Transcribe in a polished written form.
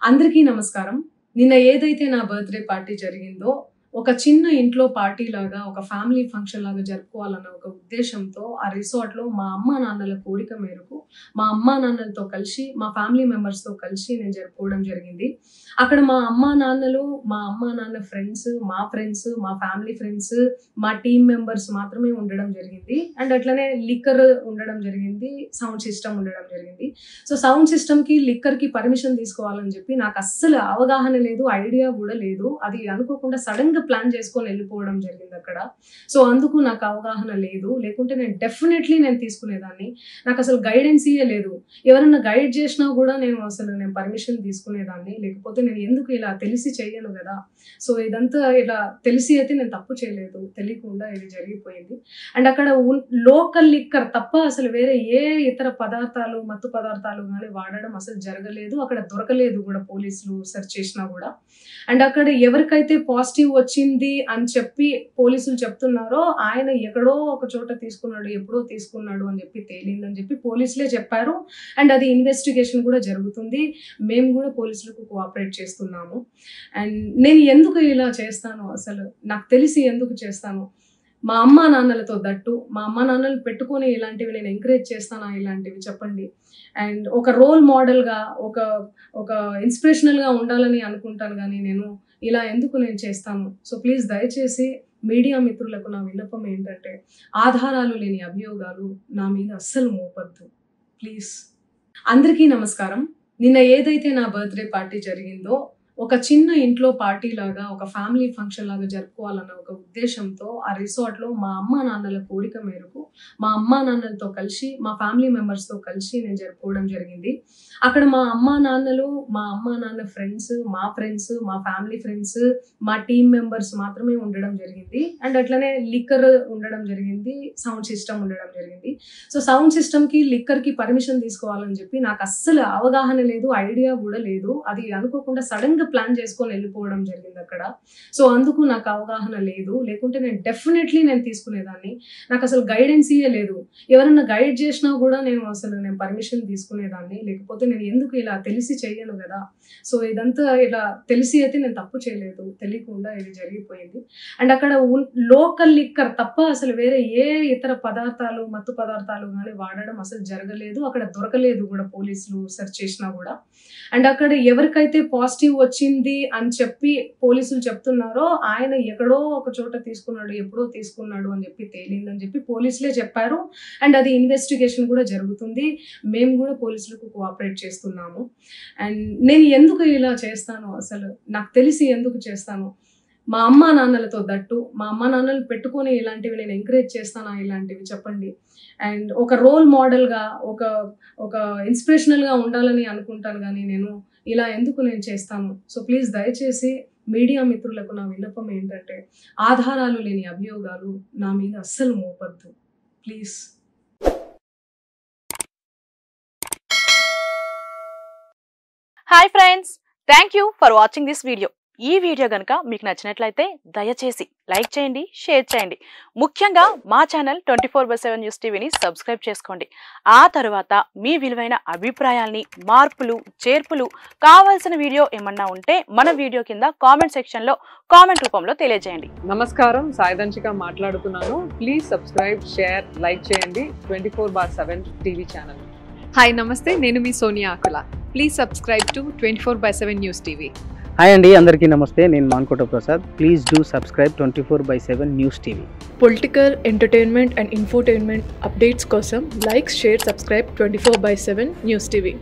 అందరికీ నమస్కారం. నిన్న ఏదైతే నా బర్త్డే పార్టీ జరిగిందో ఒక చిన్న ఇంట్లో పార్టీ లాగా ఒక ఫ్యామిలీ ఫంక్షన్ లాగా జరుపుకోవాలన్న ఒక ఉద్దేశంతో ఆ రిసార్ట్ లో మా అమ్మా నాన్నల కోరిక మేరకు మా అమ్మా నాన్నలతో కలిసి మా ఫ్యామిలీ మెంబర్స్ తో కలిసి నేను జరుపుకోవడం జరిగింది. అక్కడ మా అమ్మా నాన్న ఫ్రెండ్స్, మా ఫ్యామిలీ ఫ్రెండ్స్, మా టీమ్ మెంబర్స్ మాత్రమే ఉండడం జరిగింది. అండ్ అట్లనే లిక్కర్ ఉండడం జరిగింది, సౌండ్ సిస్టమ్ ఉండడం జరిగింది. సో సౌండ్ సిస్టమ్ కి లిక్కర్ కి పర్మిషన్ తీసుకోవాలని చెప్పి నాకు అస్సలు అవగాహన లేదు, ఐడియా కూడా లేదు. అది అనుకోకుండా సడన్ గా ప్లాన్ చేసుకొని వెళ్ళిపోవడం జరిగింది అక్కడ. సో అందుకు నాకు అవగాహన లేదు, లేకుంటే నేను డెఫినెట్లీ తీసుకునేదాన్ని. నాకు అసలు గైడెన్సీయే లేదు. ఎవరన్నా గైడ్ చేసినా కూడా నేను పర్మిషన్ తీసుకునేదాన్ని, లేకపోతే నేను ఎందుకు ఇలా తెలిసి చెయ్యను కదా. సో ఇదంతా ఇలా తెలిసి అయితే నేను తప్పు చేయలేదు, తెలియకుండా ఇది జరిగిపోయింది. అండ్ అక్కడ లోకల్ లిక్కర్ తప్ప అసలు వేరే ఏ ఇతర పదార్థాలు, మత్తు పదార్థాలు కానీ వాడడం అసలు జరగలేదు. అక్కడ దొరకలేదు కూడా, పోలీసులు సెర్చ్ చేసినా కూడా. అండ్ అక్కడ ఎవరికైతే పాజిటివ్ వచ్చింది అని చెప్పి పోలీసులు చెప్తున్నారో ఆయన ఎక్కడో ఒక చోట తీసుకున్నాడు, ఎప్పుడో తీసుకున్నాడు అని చెప్పి తేలిందని చెప్పి పోలీసులే చెప్పారు. అండ్ అది ఇన్వెస్టిగేషన్ కూడా జరుగుతుంది. మేము కూడా పోలీసులకు కోఆపరేట్ చేస్తున్నాము. అండ్ నేను ఎందుకు ఇలా చేస్తాను, అసలు నాకు తెలిసి ఎందుకు చేస్తాను, మా అమ్మా నాన్నలతో దట్టు మా అమ్మా నాన్నలు పెట్టుకొని ఇలాంటివి నేను ఎంకరేజ్ చేస్తానా, ఇలాంటివి చెప్పండి. అండ్ ఒక రోల్ మోడల్గా ఒక ఇన్స్పిరేషనల్గా ఉండాలని అనుకుంటాను, కానీ నేను ఇలా ఎందుకు నేను చేస్తాను. సో ప్లీజ్ దయచేసి మీడియా మిత్రులకు నా విన్నపం ఏంటంటే, ఆధారాలు లేని అభియోగాలు నా మీద అస్సలు మోపద్దు ప్లీజ్. అందరికీ నమస్కారం. నిన్న ఏదైతే నా బర్త్డే పార్టీ జరిగిందో ఒక చిన్న ఇంట్లో పార్టీ లాగా ఒక ఫ్యామిలీ ఫంక్షన్ లాగా జరుపుకోవాలన్న ఒక ఉద్దేశంతో ఆ రిసార్ట్ లో మా అమ్మా నాన్నల కోరిక మేరకు మా అమ్మా నాన్నలతో కలిసి మా ఫ్యామిలీ మెంబర్స్ తో కలిసి నేను జరుపుకోవడం జరిగింది. అక్కడ మా అమ్మా నాన్న ఫ్రెండ్స్, మా ఫ్యామిలీ ఫ్రెండ్స్, మా టీమ్ మెంబర్స్ మాత్రమే ఉండడం జరిగింది. అండ్ అట్లనే లిక్కర్ ఉండడం జరిగింది, సౌండ్ సిస్టమ్ ఉండడం జరిగింది. సో సౌండ్ సిస్టమ్ కి లిక్కర్ కి పర్మిషన్ తీసుకోవాలని చెప్పి నాకు అస్సలు అవగాహన లేదు, ఐడియా కూడా లేదు. అది అనుకోకుండా సడన్ గా ప్లాన్ చేసుకొని వెళ్ళిపోవడం జరిగింది అక్కడ. సో అందుకు నాకు అవగాహన లేదు, లేకుంటే నేను డెఫినెట్లీ తీసుకునేదాన్ని. నాకు అసలు గైడెన్సీయే లేదు. ఎవరన్నా గైడ్ చేసినా కూడా నేను పర్మిషన్ తీసుకునేదాన్ని, లేకపోతే నేను ఎందుకు ఇలా తెలిసి చెయ్యను కదా. సో ఇదంతా ఇలా తెలిసి అయితే నేను తప్పు చేయలేదు, తెలియకుండా ఇది జరిగిపోయింది. అండ్ అక్కడ లోకల్ లిక్కర్ తప్ప అసలు వేరే ఏ ఇతర పదార్థాలు, మత్తు పదార్థాలు కానీ వాడడం అసలు జరగలేదు. అక్కడ దొరకలేదు కూడా, పోలీసులు సెర్చ్ చేసినా కూడా. అండ్ అక్కడ ఎవరికైతే పాజిటివ్ వచ్చింది అని చెప్పి పోలీసులు చెప్తున్నారో ఆయన ఎక్కడో ఒక చోట తీసుకున్నాడు, ఎప్పుడో తీసుకున్నాడు అని చెప్పి తేలిందని చెప్పి పోలీసులే చెప్పారు. అండ్ అది ఇన్వెస్టిగేషన్ కూడా జరుగుతుంది. మేము కూడా పోలీసులకు కోఆపరేట్ చేస్తున్నాము. అండ్ నేను ఎందుకు ఇలా చేస్తాను, అసలు నాకు తెలిసి ఎందుకు చేస్తాను, మా అమ్మా నాన్నలతో దట్టు మా అమ్మా నాన్నలు పెట్టుకొని ఇలాంటివి నేను ఎంకరేజ్ చేస్తానా, ఇలాంటివి చెప్పండి. అండ్ ఒక రోల్ మోడల్గా ఒక ఇన్స్పిరేషనల్గా ఉండాలని అనుకుంటాను, కానీ నేను ఇలా ఎందుకు నేను చేస్తాను. సో ప్లీజ్ దయచేసి మీడియా మిత్రులకు నా విన్నపం ఏంటంటే, ఆధారాలు లేని అభియోగాలు నా మీద అస్సలు మోపద్దు please. Hi friends, thank you for watching this video. ఈ వీడియో గనుక మీకు నచ్చినట్లయితే దయచేసి లైక్ చేయండి, షేర్ చేయండి. ముఖ్యంగా మా ఛానల్ 24/7 న్యూస్ టీవీని సబ్స్క్రైబ్ చేసుకోండి. ఆ తర్వాత మీ విలువైన అభిప్రాయాల్ని, మార్పులు, చేర్పులు, కావాల్సిన వీడియో ఏమన్నా ఉంటే మన వీడియో కింద కామెంట్ సెక్షన్లో కామెంట్ రూపంలో తెలియజేయండి. నమస్కారం, సాయిదంచిక మాట్లాడుతున్నాను. ప్లీజ్ సబ్స్క్రైబ్, షేర్, లైక్ చేయండి 24/7 టీవీ ఛానల్. హాయ్ నమస్తే, నేను మీ Sonia Akula. Please subscribe to 24/7 news TV. Hi అండి, అందరికీ నమస్తే. నేను Mankota Prasad. Please do subscribe 24/7 news TV. Political, entertainment and infotainment updates కోసం like, share, subscribe 24/7 news TV.